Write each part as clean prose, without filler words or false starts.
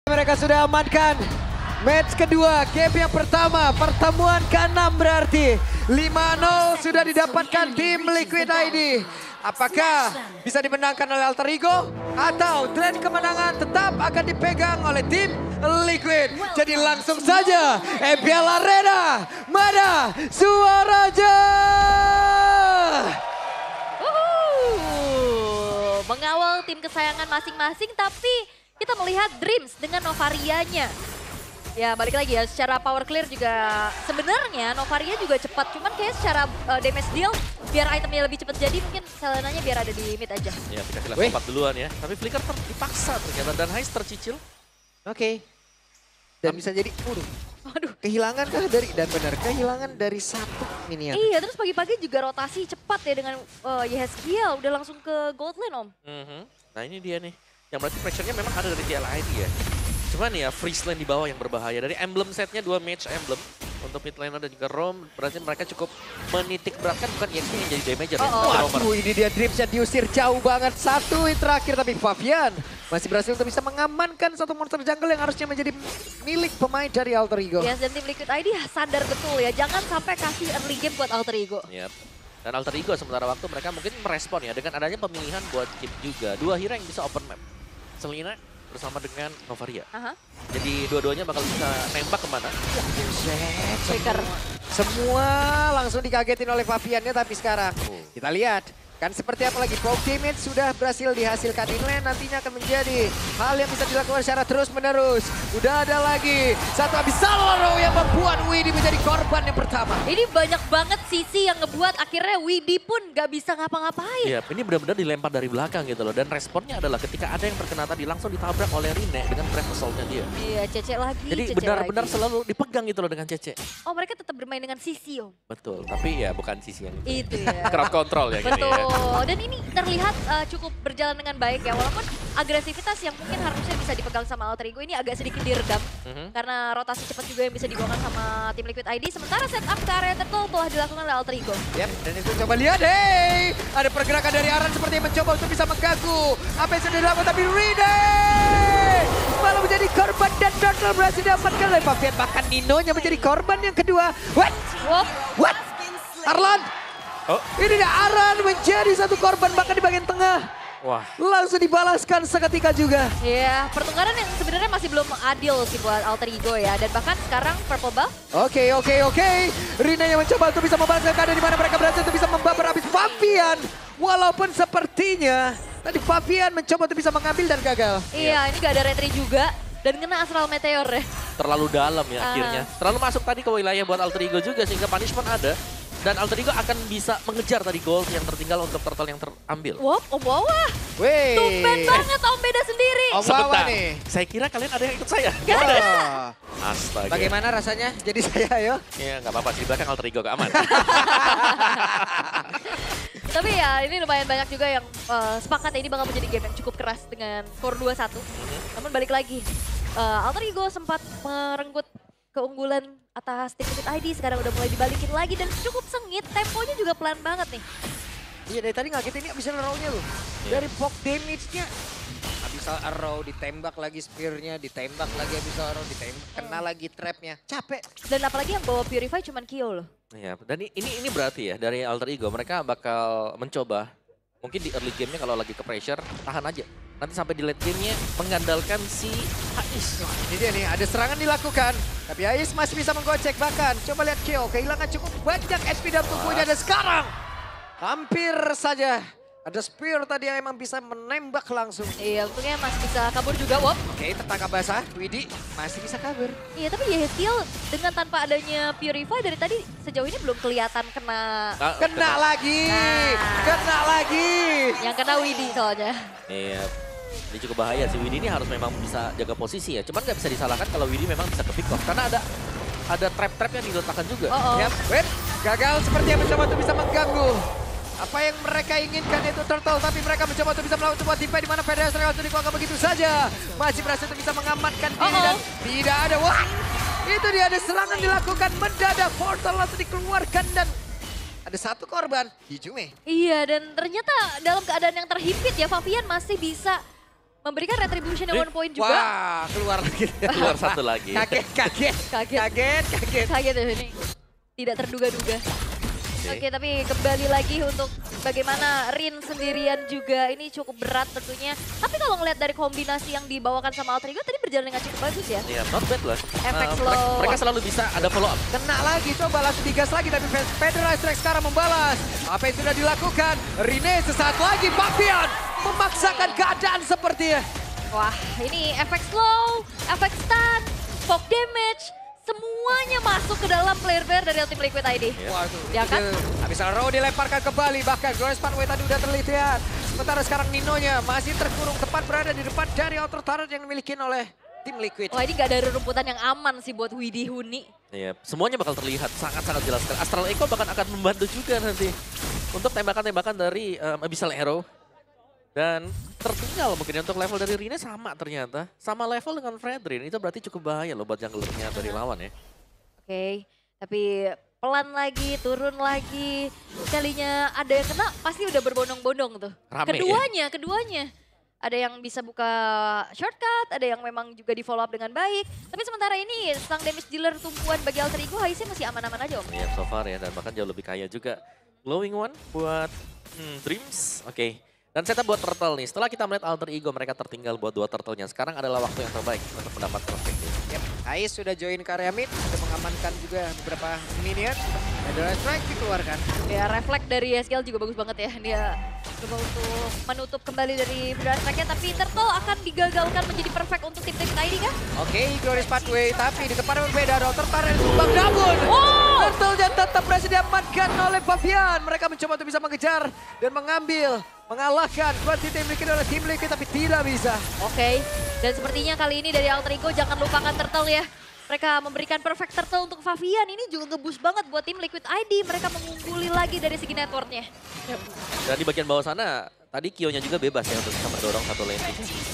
Mereka sudah amankan match kedua, game yang pertama, pertemuan ke-6 berarti. 5-0 sudah didapatkan tim Liquid ID. Apakah bisa dimenangkan oleh Alter Ego atau tren kemenangan tetap akan dipegang oleh tim Liquid. Jadi langsung saja MPL Arena, mana suaranya? Mengawal tim kesayangan masing-masing, tapi kita melihat Dreams dengan Novarianya. Ya balik lagi ya, secara power clear juga sebenarnya Novaria juga cepat. Cuman kayak secara damage deal, biar itemnya lebih cepat jadi mungkin Selenanya biar ada di mid aja. Ya dikasih level 4 duluan ya. Tapi Flicker dipaksa ternyata dan Heist tercicil. Oke. Dan bisa jadi, Waduh. kehilangan kah dari, dan benar, kehilangan dari satu minion. Iya, terus pagi-pagi juga rotasi cepat ya dengan Yehezkiel. Udah langsung ke gold lane Om. Nah ini dia nih. Yang berarti pressure-nya memang ada dari TLID ya. Cuman ya freeze lane di bawah yang berbahaya. Dari emblem setnya 2 match emblem. Untuk mid laner dan juga Rom. Berarti mereka cukup menitik beratkan bukan EXP yang jadi damager ya. Waduh, ini dia Dreamsnya diusir jauh banget. Satu hit terakhir, tapi Fabian masih berhasil untuk bisa mengamankan satu monster jungle yang harusnya menjadi milik pemain dari Alter Ego. Yes, dan tim Liquid ID sadar betul ya. Jangan sampai kasih early game buat Alter Ego. Yep. Dan Alter Ego sementara waktu mereka mungkin merespon ya. Dengan adanya pemilihan buat keep juga. 2 hero yang bisa open map. Selena bersama dengan Novaria. Jadi dua-duanya bakal bisa nembak kemana. Flicker. Semua langsung dikagetin oleh Fabiannya, tapi sekarang kita lihat. Kan seperti apa lagi, poke damage sudah berhasil dihasilkan. In lane nantinya akan menjadi hal yang bisa dilakukan secara terus menerus. Udah ada lagi satu Abyssal yang membuat Widhi menjadi korban yang pertama. Ini banyak banget sisi yang ngebuat akhirnya Widhi pun gak bisa ngapa-ngapain. Iya, ini benar-benar dilempar dari belakang gitu loh. Dan responnya adalah ketika ada yang terkena tadi langsung ditabrak oleh Rine dengan breath assault-nya dia. Iya, Cece lagi. Jadi Cece benar-benar lagi. selalu dipegang gitu loh dengan Cece. Oh, mereka tetap bermain dengan sisi Om. Betul, tapi ya bukan sisi yang Itu ya. crowd control ya gini Betul. ya. Dan ini terlihat cukup berjalan dengan baik ya. Walaupun agresivitas yang mungkin harusnya bisa dipegang sama Alter Ego ini agak sedikit diredam. Karena rotasi cepat juga yang bisa dibawakan sama tim Liquid ID. Sementara setup ke area turtle telah dilakukan oleh Alter Ego. Yap, dan itu coba lihat, hey! Ada pergerakan dari Aran seperti yang mencoba untuk bisa mengganggu. Apa yang sudah dilakukan, tapi Rine malah menjadi korban dan turtle berhasil didapatkan oleh Fabian. Bahkan Ninonya menjadi korban yang kedua. What? What? Arlan? Oh. Ini dia Aran menjadi satu korban bahkan di bagian tengah. Wah. Langsung dibalaskan seketika juga. Iya, pertukaran yang sebenarnya masih belum adil sih buat Alter Ego ya. Dan bahkan sekarang Purple Buff. Oke. Rina yang mencoba untuk bisa membalaskan keadaan di mana mereka berhasil untuk bisa membabar habis Fabian. Walaupun sepertinya tadi Fabian mencoba untuk bisa mengambil dan gagal. Iya, ini gak ada retry juga. Dan kena Astral Meteor ya. Terlalu dalam ya akhirnya. Terlalu masuk tadi ke wilayah buat Alter Ego juga sehingga punishment ada. Dan Alter Ego akan bisa mengejar tadi gold yang tertinggal untuk turtle yang terambil. Wah, Om Wawa. Wih. Tumben banget Om beda sendiri. Om Wawa Sebentar, nih. saya kira kalian ada yang ikut saya. Gak ada. Astaga. Bagaimana rasanya? Jadi saya ayo. Ya nggak apa-apa, di belakang Alter Ego aman. Tapi ya ini lumayan banyak juga yang sepakat ya ini bakal menjadi game yang cukup keras dengan skor 2-1. Namun balik lagi, Alter Ego sempat merenggut keunggulan atas tim Liquid ID, sekarang udah mulai dibalikin lagi dan cukup sengit, temponya juga pelan banget nih. Iya dari tadi ngagetin ini Abyssal Arrow-nya loh. Dari poke damage-nya. Abyssal Arrow ditembak lagi spear-nya, ditembak lagi Abyssal Arrow, ditembak, kena lagi trap-nya. Capek. Dan apalagi yang bawa Purify cuman Kyo loh. Ya, dan ini berarti ya dari Alter Ego mereka bakal mencoba mungkin di early game-nya kalau lagi ke pressure tahan aja. Nanti sampai di late game-nya mengandalkan si Ais. Ini dia nih, ada serangan dilakukan. Tapi Ais masih bisa menggocek bahkan. Coba lihat Kyo, kehilangan cukup banyak SP dalam tubuhnya. Dan sekarang hampir saja ada spear tadi yang emang bisa menembak langsung. Iya, untungnya masih bisa kabur juga, Wop. Oke, tertangkap basah. Widhi masih bisa kabur. Iya, tapi Yehezkiel dengan tanpa adanya Purify dari tadi sejauh ini belum kelihatan kena. Kena lagi, Nah. kena lagi. Yang kena Widhi soalnya. Iya. Ini cukup bahaya sih, Widhi ini harus memang bisa jaga posisi ya. Cuman nggak bisa disalahkan kalau Widhi memang bisa ke pick off. Karena ada trap-trap yang diletakkan juga. Yap, gagal seperti yang mencoba untuk bisa mengganggu. Apa yang mereka inginkan itu turtle, tapi mereka mencoba untuk bisa melakukan sebuah tipe di mana Federasi Real Studio nggak begitu saja. Masih berhasil untuk bisa mengamankan diri dan tidak ada. Wah, itu dia ada serangan dilakukan mendadak. Portal langsung dikeluarkan dan ada satu korban, Hijume. Iya, dan ternyata dalam keadaan yang terhimpit ya Fabian masih bisa memberikan retribution yang 1 point juga. Wah, keluar lagi. Keluar satu lagi. Kaget. Kaget ya ini. Tidak terduga-duga. Oke, tapi kembali lagi untuk bagaimana Rin sendirian juga ini cukup berat tentunya. Tapi kalau ngelihat dari kombinasi yang dibawakan sama Alter Ego tadi berjalan dengan cukup bagus ya. Iya, not bad lah. Efek slow. Mereka selalu bisa ada follow up. Kena lagi, coba langsung digas lagi tapi Federal Strike sekarang membalas. Apa yang sudah dilakukan? Rine sesaat lagi, Fabian memaksakan keadaan sepertinya. Wah, ini efek slow, efek stun, poke damage, semuanya masuk ke dalam player-player dari tim Liquid ID. Waduh, Ya kan? Habis Row dilemparkan kembali, bahkan Glorious Pathway tadi udah terlihat. Sementara sekarang Ninonya masih terkurung tepat berada di depan dari outer turret yang dimiliki oleh tim Liquid. Wah, ini gak ada rumputan yang aman sih buat Widhi Huni. Iya, semuanya bakal terlihat sangat-sangat jelas. Astral Echo bahkan akan membantu juga nanti untuk tembakan-tembakan dari Abyssal Arrow. Dan tertinggal mungkin untuk level dari Rine sama ternyata. Sama level dengan Fredrin, itu berarti cukup bahaya loh buat junglernya dari lawan ya. Oke, tapi pelan lagi, turun lagi. Kalinya ada yang kena pasti udah berbondong-bondong tuh. Rame Keduanya. Ada yang bisa buka shortcut, ada yang memang juga di follow up dengan baik. Tapi sementara ini sang damage dealer tumpuan bagi Alter Ego, Haise masih aman-aman aja Om. Iya, so far ya, dan bahkan jauh lebih kaya juga. Glowing One buat Dreams, oke. Dan setup buat Turtle nih, setelah kita melihat Alter Ego mereka tertinggal buat 2 Turtle-nya. Sekarang adalah waktu yang terbaik untuk mendapat perspektif. Yep, Ais sudah join ke area mid, sudah mengamankan juga beberapa minion. Federal Strike dikeluarkan. Ya, refleks dari SKL juga bagus banget ya. Dia coba untuk menutup kembali dari Federal Strike-nya, tapi Turtle akan digagalkan menjadi perfect untuk tim ID kah? Oke, Glorious Pathway, tapi di tempat yang berbeda, Outer Turret tumbang Dabun. Oh! Turtle-nya tetap berhasil diamankan oleh Fabian. Mereka mencoba untuk bisa mengejar dan mengalahkan quantity yang dimiliki oleh tim Liquid, tapi tidak bisa. Oke, dan sepertinya kali ini dari Alter Ego jangan lupakan Turtle ya. Mereka memberikan perfect Turtle untuk Fabian, ini juga nge-boost banget buat tim Liquid ID. Mereka mengungguli lagi dari segi networknya. Dan di bagian bawah sana, tadi Kyo-nya juga bebas ya untuk bisa mendorong satu lane.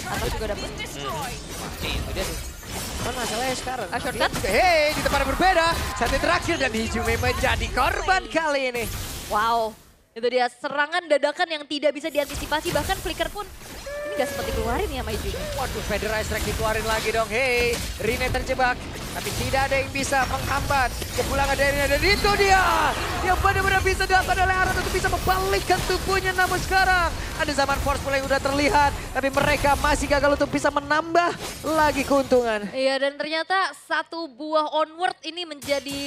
Atau juga dapat. Itu dia tuh. Cuman masalahnya sekarang. Shortcut? Hei, di tempat yang berbeda. Saat yang terakhir dan Hijumi menjadi korban kali ini. Wow, itu dia serangan dadakan yang tidak bisa diantisipasi. Bahkan Flicker pun ini gak sempat dikeluarin ya sama Hijumi. Waduh, Federal Strike dikeluarin lagi dong. Hei, Rine terjebak. Tapi tidak ada yang bisa menghambat kepulangan dari Rine. Dan itu dia yang benar-benar bisa dilakukan oleh Aran untuk bisa membalikkan tubuhnya. Namun sekarang ada zaman force pull yang udah terlihat. Tapi mereka masih gagal untuk bisa menambah lagi keuntungan. Iya, dan ternyata satu buah onward ini menjadi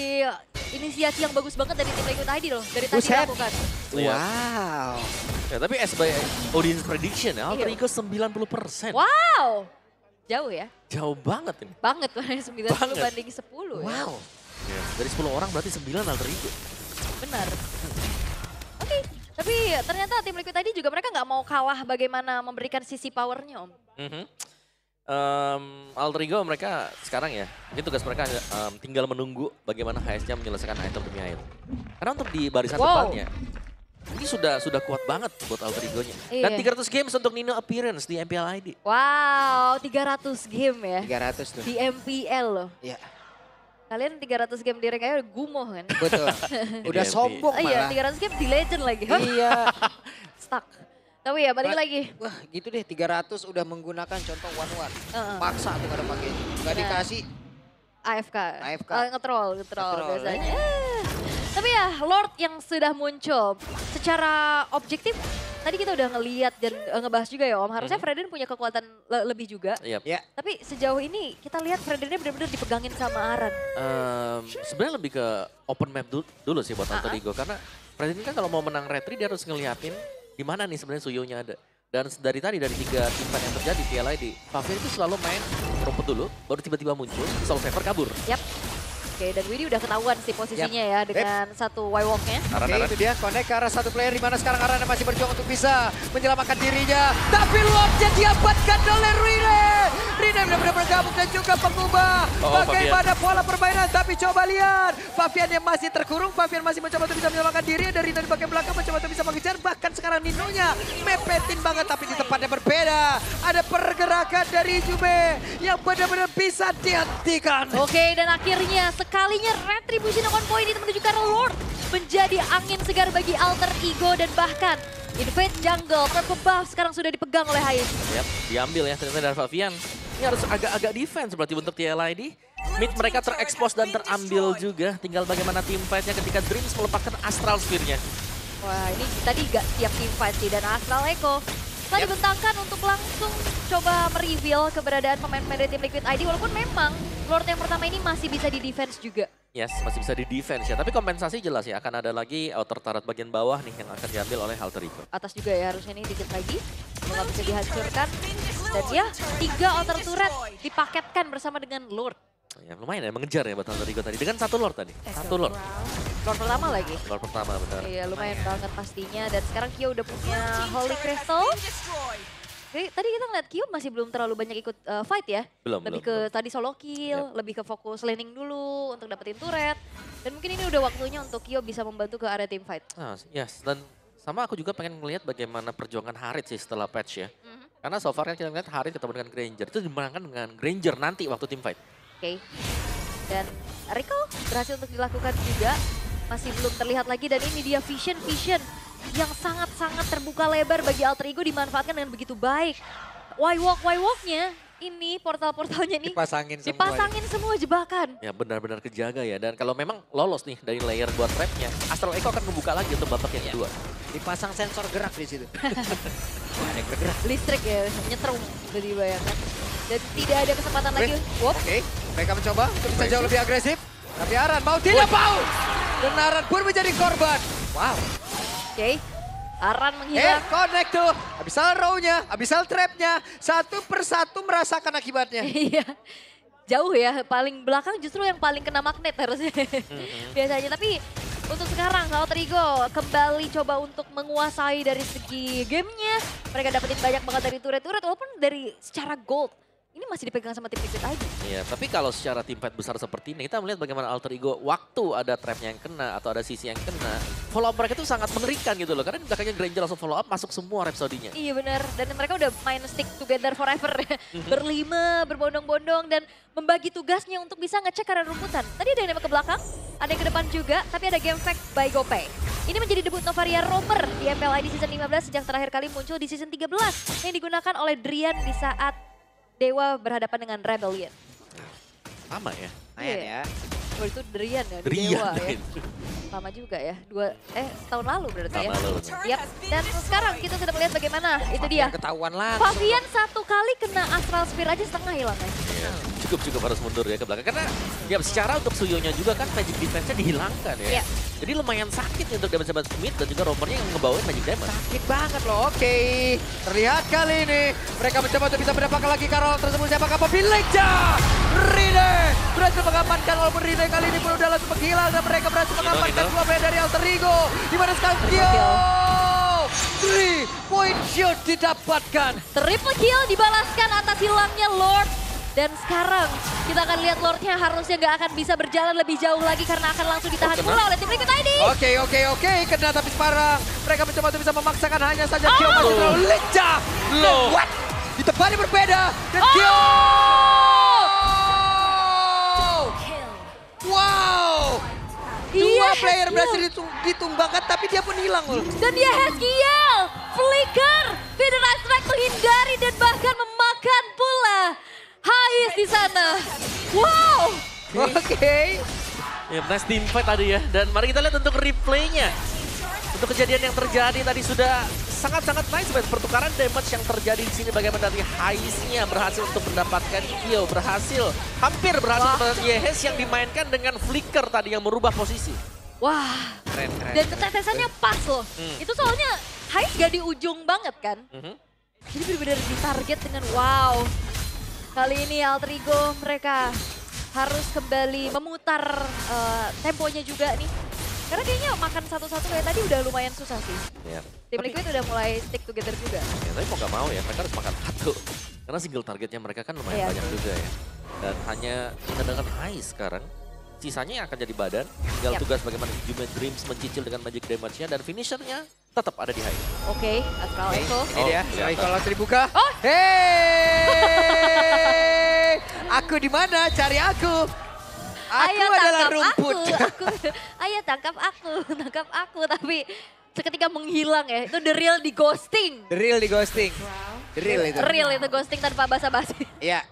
inisiasi yang bagus banget dari tim Liquid ID loh. Dari tadi Buset. dilakukan. Wow. Ya, tapi as by audience prediction ya, Alter Ego 90%. Wow, jauh ya. Jauh banget ini. Banget, 90 banding 10 ya. Wow. Ya, dari 10 orang berarti 9 Alter Ego. Benar. Oke, tapi ternyata tim Liquid tadi juga mereka nggak mau kalah bagaimana memberikan sisi powernya Om. Alter Ego mereka sekarang ya, ini tugas mereka tinggal menunggu bagaimana HS-nya menyelesaikan item demi item. Karena untuk di barisan depannya, ini sudah kuat banget buat Alter Ego-nya. Iya. Dan 300 games untuk Nino appearance di MPL ID. Wow, 300 game ya. 300 tuh. Di MPL loh. Iya. Kalian 300 game di rank aja udah gumoh kan? Betul. Udah Di sombong Iya, malah. 300 game di legend lagi. Iya. Stuck. Tapi ya balik lagi. Wah gitu deh, 300 udah menggunakan contoh one-one. Heeh. Paksa tuh gak ada pakai. Gak Nah. dikasih. AFK. AFK. Ngetroll Ngetroll, biasanya. Tapi ya Lord yang sudah muncul secara objektif tadi kita udah ngeliat dan ngebahas juga ya Om. Harusnya Fredrin punya kekuatan lebih juga. Yep. Ya. Tapi sejauh ini kita lihat Fredrinnya benar-benar dipegangin sama Aran. Sebenarnya lebih ke open map dulu sih buat Alter Ego. Karena Fredrin kan kalau mau menang retri dia harus ngeliatin di mana nih sebenarnya Suyonya ada. Dan dari tadi, dari 3 tim fight yang terjadi di PLID, Fabian itu selalu main rumput dulu, baru tiba-tiba muncul, Soul Saver kabur. Yap. Oke, dan Widhi udah ketahuan sih posisinya ya dengan satu Y-Walk-nya. Oke, itu dia connect ke arah satu player di mana sekarang Arana masih berjuang untuk bisa menyelamatkan dirinya. Tapi lob-nya diabatkan oleh Rine. Rine benar-benar bergabung dan juga pengubah bagaimana pola permainan. Tapi coba lihat, Fabian yang masih terkurung, Fabian masih mencoba untuk bisa menyelamatkan diri. Dari Rine di bagian belakang mencoba untuk bisa mengejar. Bahkan sekarang Ninonya mepetin banget tapi di tempat yang berbeda. Ada pergerakan dari Jume yang benar-benar bisa dihentikan. Oke, dan akhirnya sekalinya Retribution on point itu menuju ke arah Lord. Menjadi angin segar bagi Alter Ego dan bahkan Invade jungle, purple buff sekarang sudah dipegang oleh Hais. Yap, diambil ya ternyata dari Favian. Ini harus agak-agak defense berarti untuk TLID. Mid mereka terekspos dan terambil juga. Tinggal bagaimana team fight-nya ketika Dreams melepaskan Astral Sphere-nya. Wah, ini tadi gak siap team fight sih, dan Astral Echo telah dibentangkan untuk langsung coba mereveal keberadaan pemain-pemain dari tim Liquid ID, walaupun memang Lord yang pertama ini masih bisa di defense juga. Yes, masih bisa di defense ya. Tapi kompensasi jelas ya, akan ada lagi outer turret bagian bawah nih yang akan diambil oleh Alter Ego. Atas juga ya harusnya nih dikit lagi, nggak bisa dihancurkan. Dan ya, 3 outer turret dipaketkan bersama dengan Lord. Ya lumayan ya, mengejar ya buat Alter Ego tadi. Dengan 1 Lord tadi, 1 Lord. Lord pertama lagi. Lord pertama benar. Iya lumayan banget pastinya, dan sekarang Kyo udah punya Holy Crystal. Oke, tadi kita ngeliat Kyo masih belum terlalu banyak ikut fight ya. Lebih ke tadi solo kill, lebih ke fokus laning dulu untuk dapetin turret. Dan mungkin ini udah waktunya untuk Kyo bisa membantu ke area team fight. Yes, dan sama aku juga pengen ngelihat bagaimana perjuangan Harit sih setelah patch ya. Karena so far kan kita ngeliat Harit ketemu dengan Granger, itu dimenangkan dengan Granger nanti waktu team fight. Oke, dan recall berhasil untuk dilakukan juga. Masih belum terlihat lagi, dan ini dia vision yang sangat-sangat terbuka lebar bagi Alter Ego dimanfaatkan dengan begitu baik. Y-walk-nya ini portal-portalnya nih dipasangin semua jebakan. Ya benar-benar kejaga ya, dan kalau memang lolos nih dari layer buat trapnya, Astral Echo akan membuka lagi untuk babak yang kedua. Dipasang sensor gerak di situ. Ada bergerak. Listrik ya, nyetrum udah dibayangkan. Dan tidak ada kesempatan lagi. Oke, mereka mencoba untuk bisa jauh lebih agresif. Tapi Aran mau tidak mau. Dan Aran pun menjadi korban. Wow. Oke, Aran menghilang. Connect tuh. Abyssal Row-nya, Abyssal Trap-nya. Satu persatu merasakan akibatnya. Iya, jauh ya. Paling belakang justru yang paling kena magnet harusnya. Biasanya, tapi untuk sekarang Alter Ego kembali coba untuk menguasai dari segi gamenya. Mereka dapetin banyak banget dari turret-turret, walaupun dari secara gold ini masih dipegang sama tim Liquid ID. Iya, tapi kalau secara tim fight besar seperti ini, kita melihat bagaimana Alter Ego waktu ada trapnya yang kena atau ada sisi yang kena, follow up mereka itu sangat mengerikan gitu loh. Karena di belakangnya Granger langsung follow up, masuk semua Rhapsody-nya. Iya benar, dan mereka udah main stick together forever. Berlima, berbondong-bondong, dan membagi tugasnya untuk bisa ngecek area rumputan. Tadi ada yang ke belakang, ada yang ke depan juga, tapi ada game fact by GoPay. Ini menjadi debut Novaria Roamer di MPLID Season 15 sejak terakhir kali muncul di Season 13 yang digunakan oleh Drian di saat Dewa berhadapan dengan Rebellion. Sama ya. Lumayan ya. Oh itu Drian ya, Drian, Dewa ya. Lama juga ya, tahun lalu berarti Tahun ya. lalu. Yap. Dan sekarang kita sudah melihat bagaimana itu dia. Ketahuan langsung. Favian 1 kali kena Astral Sphere aja setengah hilang ya. Iya, cukup harus mundur ya ke belakang. Karena ya secara untuk Suyonya juga kan magic defense-nya dihilangkan ya. Iya. Jadi lumayan sakit untuk damage mid dan juga roamernya yang ngebawain magic damage. Sakit banget loh, oke. Terlihat kali ini mereka mencoba untuk bisa mendapatkan lagi Karol tersebut. Siapakah pemiliknya? Rine berhasil mengamankan, walaupun Rine kali ini pun udah langsung menghilang dan mereka berhasil mengamankan 2 player dari Alter Ego. Dimana sekarang Kyo 3-point shot didapatkan. Triple kill dibalaskan atas hilangnya Lord. Dan sekarang kita akan lihat Lordnya harusnya nggak akan bisa berjalan lebih jauh lagi karena akan langsung ditahan pula oleh tim Liquid ID. Oke. Kena tapi sekarang mereka mencoba untuk bisa memaksakan, hanya saja Kyo masih terlalu lincah. What? Di tempat yang berbeda. Dan Kyo. Wow. Dua player berhasil ditumbangkan tapi dia pun hilang loh. Dan dia Heskiel, Flicker, Feeder Strike menghindari dan bahkan memakan pula Hais di sana. Wow. Oke. Ya, nice team fight tadi ya. Dan mari kita lihat untuk replaynya. Untuk kejadian yang terjadi tadi sudah sangat-sangat nice. Pertukaran damage yang terjadi di sini bagaimana dari Haisnya berhasil untuk mendapatkan Kyo. Hampir berhasil mendapatkan Yehes yang dimainkan dengan Flicker tadi yang merubah posisi. Wah. Keren. Dan ketetesannya pas loh. Itu soalnya Hais gak di ujung banget kan. Jadi benar-benar ditarget dengan wow. Kali ini Alter Ego mereka harus kembali memutar temponya juga nih. Karena kayaknya makan satu-satu kayak tadi udah lumayan susah sih. Ya. Tim Liquid udah mulai stick together juga. Ya, tapi mau gak mau ya, mereka harus makan satu. Karena single targetnya mereka kan lumayan banyak juga ya. Dan hanya dengan Hais sekarang. Sisanya yang akan jadi badan. Tinggal tugas bagaimana Human Dreams mencicil dengan magic damage-nya. Dan finishernya tetap ada di Hais. Oke, Astral Echo. Ini dia, Strike langsung dibuka. Oh. Hey, aku di mana? Cari aku. Aku Ayo adalah tangkap rumput. Ayo tangkap aku. Tapi seketika menghilang ya. Itu the real di ghosting. The real di ghosting. The real itu. Real itu ghosting tanpa basa-basi. Iya.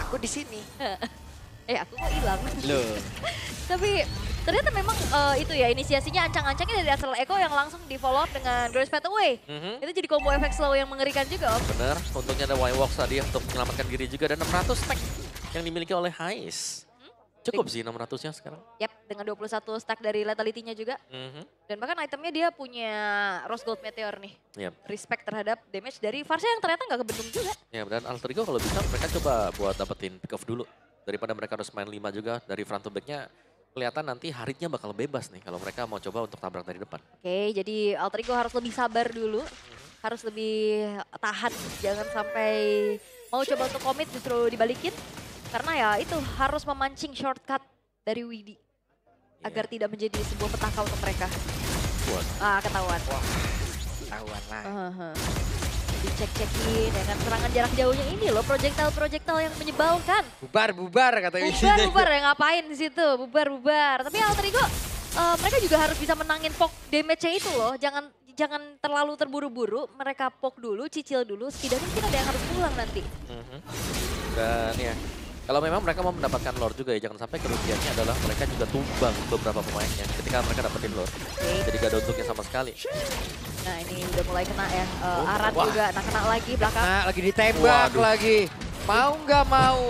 Aku di sini. Aku kok hilang. Loh. Tapi ternyata memang itu ya inisiasinya ancang-ancangnya dari Astral Echo yang langsung di follow up dengan Glorious Path Away. Itu jadi combo efek slow yang mengerikan juga Om. Bener, untungnya ada Y-Walks tadi untuk menyelamatkan diri juga. Dan 600 stack yang dimiliki oleh Hais. Cukup sih 600-nya sekarang. Yap, dengan 21 stack dari Lethality-nya juga. Dan bahkan itemnya dia punya Rose Gold Meteor nih. Yep. Respect terhadap damage dari Varsha yang ternyata nggak kebendung juga. Ya, dan Alter Ego kalau bisa mereka coba buat dapetin pick off dulu. Daripada mereka harus main 5 juga dari front to back-nya. Kelihatan nanti Haritnya bakal bebas nih kalau mereka mau coba untuk tabrak dari depan. Oke, jadi Alter Ego harus lebih sabar dulu. Harus lebih tahan, jangan sampai mau coba untuk komit justru dibalikin. Karena ya itu harus memancing shortcut dari Widi. Agar tidak menjadi sebuah petaka untuk mereka. Ketahuan. Ketahuan lah. Dicek-cekin dengan serangan jarak jauhnya ini loh. Projectile yang menyebalkan. Bubar katanya. Bubar ya ngapain di situ. Bubar. Tapi Alter Ego mereka juga harus bisa menangin poke damage-nya itu loh. Jangan terlalu terburu-buru. Mereka poke dulu, cicil dulu. Setidaknya mungkin ada yang harus pulang nanti. Dan ya, kalau memang mereka mau mendapatkan lore juga ya, jangan sampai kerugiannya adalah mereka juga tumbang beberapa pemainnya ketika mereka dapetin lore. Jadi gak ada untungnya sama sekali. Nah ini udah mulai kena ya, Aran juga kena lagi belakang. Nah, lagi ditembak lagi. Mau nggak mau?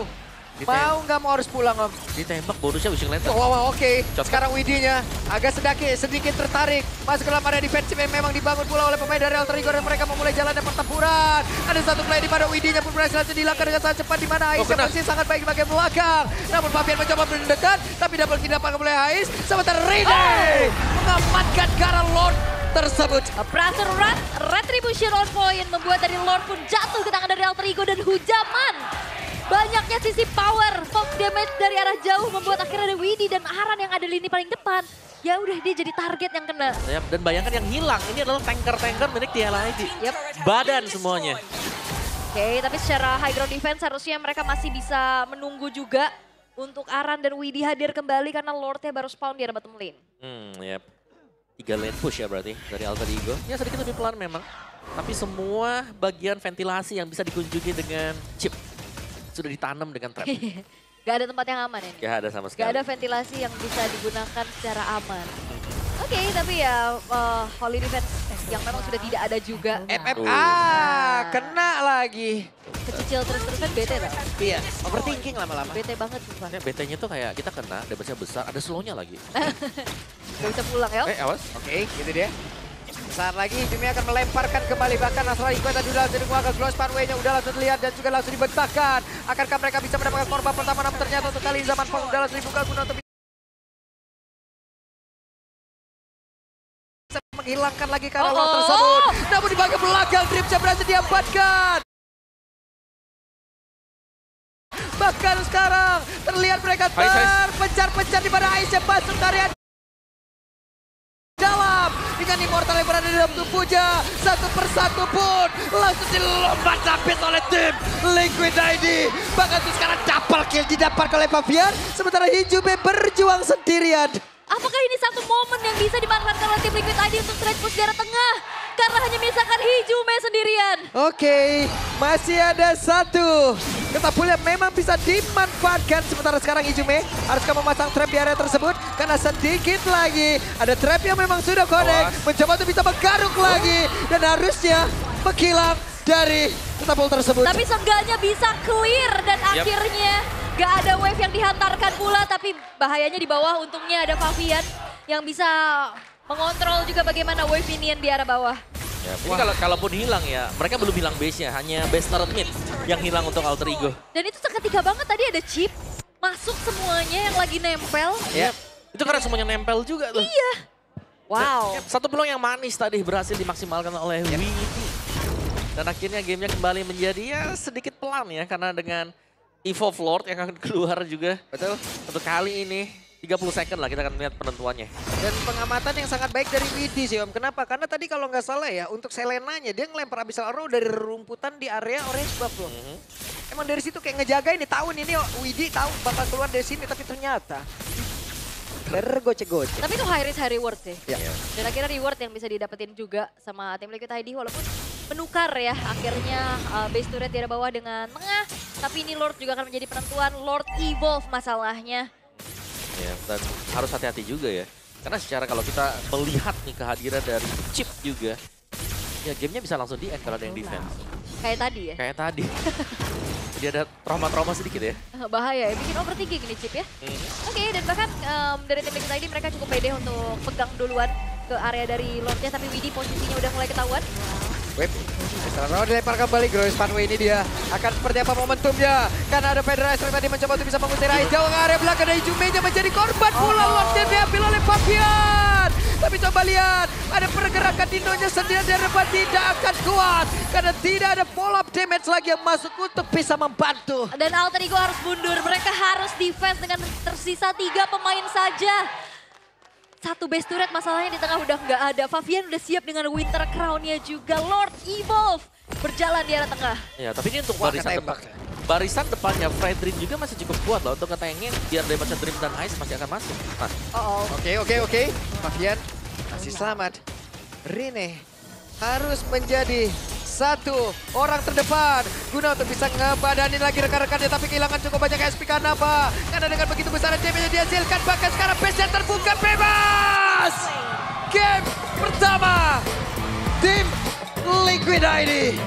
Mau nggak mau harus pulang Om. Ditembak bonusnya wishing lantern. Wow, oke. Sekarang Widinya agak sedikit tertarik. Masuk ke dalam area defensif yang memang dibangun pula oleh pemain dari Alter Ego dan mereka memulai jalan dan pertempuran. Ada satu play di mana Widinya pun berhasil dihilangkan dengan sangat cepat di mana Aisyah masih sangat baik di bagian belakang. Namun Fabian mencoba mendekat tapi dapat didapatkan oleh Ais. Sementara Rene mengamankan Gara Lord tersebut. Pressure Run, Retribution on point membuat dari Lord pun jatuh ke tangan dari Alter Ego dan hujaman. Banyaknya sisi power, poke damage dari arah jauh membuat akhirnya ada Widi dan Aran yang ada di lini paling depan. Ya udah dia jadi target yang kena. Yep, dan bayangkan yang hilang, ini adalah tanker-tanker milik TLID. Badan semuanya. Oke, tapi secara high ground defense harusnya mereka masih bisa menunggu juga untuk Aran dan Widi hadir kembali karena Lordnya baru spawn di arah bottom lane. Yep. 3 lane push ya berarti dari Alter Ego. Ya sedikit lebih pelan memang. Tapi semua bagian ventilasi yang bisa dikunjungi dengan chip sudah ditanam dengan trap. Gak ada tempat yang aman ini. Gak ada sama sekali. Gak ada ventilasi yang bisa digunakan secara aman. Oke, tapi ya Holy Defense yang memang sudah tidak ada juga. Kena lagi. Kecicil terus-terusan bete tak? Iya, overthinking lama-lama. Bete banget sumpah. Ya, BT-nya tuh kayak kita kena, damage-nya besar, ada slow-nya lagi. Gak bisa pulang ya. Awas. Oke, gitu dia. Saat lagi Jumi akan melemparkan kembali bahkan Astral Ego tadi udah langsung ke Glorious Pathway-nya udah langsung terlihat dan juga langsung dibentangkan. Akankah mereka bisa mendapatkan korban pertama namun ternyata untuk kali zaman Fong udah langsung dibuka guna untuk bisa menghilangkan lagi karena Lord tersebut. Namun di bagian belakang Dripsnya berhasil diamankan. Bahkan sekarang terlihat mereka terpencar-pencar di mana Aisyah masuk ke area dalam dengan Immortal yang berada di dalam tubuhnya. Satu persatu pun langsung dilompat habis oleh tim Liquid ID. Bahkan tuh sekarang double kill didapatkan oleh Fabian. Sementara Hijube berjuang sendirian. Apakah ini satu momen yang bisa dimanfaatkan oleh tim Liquid ID untuk trade push daerah tengah? Karena hanya misalkan Hijume sendirian. Oke, masih ada satu. Ketapul yang memang bisa dimanfaatkan. Sementara sekarang Hijume haruskah memasang trap di area tersebut. Karena sedikit lagi ada trap yang memang sudah connect. Mencoba untuk bisa menggaruk lagi. Dan harusnya menghilang dari ketapul tersebut. Tapi seenggaknya bisa clear dan akhirnya gak ada wave yang dihantarkan pula. Tapi bahayanya di bawah untungnya ada Fabian yang bisa mengontrol juga bagaimana wave minion di arah bawah. Ya, ini kalaupun hilang ya, mereka belum hilang base-nya, hanya base turret mid yang hilang untuk Alter Ego. Dan itu seketika banget tadi ada chip, masuk semuanya yang lagi nempel. Ya, itu karena semuanya nempel juga tuh. Iya. Wow. Satu peluang yang manis tadi berhasil dimaksimalkan oleh Widi. Dan akhirnya gamenya kembali menjadi ya sedikit pelan ya, karena dengan Evolve Lord yang akan keluar juga. Betul. Untuk kali ini 30 second lah kita akan melihat penentuannya. Dan pengamatan yang sangat baik dari Widi sih Om. Kenapa? Karena tadi kalau nggak salah ya untuk Selenanya dia ngelempar Abyssal Arrow dari rumputan di area orange buff loh. Emang dari situ kayak ngejaga ini tahun ini Widi tahu bakal keluar dari sini tapi ternyata tergocek-gocek. Tapi itu high risk high reward sih. Ya. Dan akhirnya reward yang bisa didapetin juga sama tim Liquid ID walaupun menukar ya. Akhirnya base turret di arah bawah dengan tengah. Tapi ini Lord juga akan menjadi penentuan. Lord evolve masalahnya. Ya, dan harus hati-hati juga ya. Karena secara kalau kita melihat nih kehadiran dari Chip juga, ya gamenya bisa langsung di-end kalau ada yang defense. Kayak tadi ya. Kayak tadi. Jadi ada trauma-trauma sedikit ya. Bahaya ya, bikin overthinking ini Chip ya. Oke, dan bahkan dari tim Liquid ID mereka cukup pede untuk pegang duluan ke area dari Lordnya. Tapi Widhi posisinya udah mulai ketahuan. Web, setelah dilempar kembali Grois Funway ini dia akan seperti apa momentumnya. Karena ada Federator yang tadi mencoba untuk bisa mengusir Rai jauh ke area belakang dari Jumeja menjadi korban pula Lordnya diambil oleh Fabian. Tapi coba lihat, ada pergerakan Dinonya sendiri dan Reba tidak akan kuat. Karena tidak ada follow up damage lagi yang masuk untuk bisa membantu. Dan Alter Ego harus mundur, mereka harus defense dengan tersisa 3 pemain saja. Satu base turret masalahnya di tengah udah nggak ada. Fabian udah siap dengan Winter Crown-nya juga. Lord Evolve berjalan di arah tengah. Ya, tapi ini untuk Wah, barisan ketembak. barisan depannya Fredrin juga masih cukup kuat loh untuk ngetengin biar damage Dream dan Ice masih akan masuk. Nah, Oke. Fabian masih selamat. Rene harus menjadi satu orang terdepan guna untuk bisa ngebadanin lagi rekan-rekannya, tapi kehilangan cukup banyak SP karena apa? Karena dengan begitu besar damage yang dihasilkan, bahkan sekarang base-nya terbuka bebas. Game pertama tim Liquid ID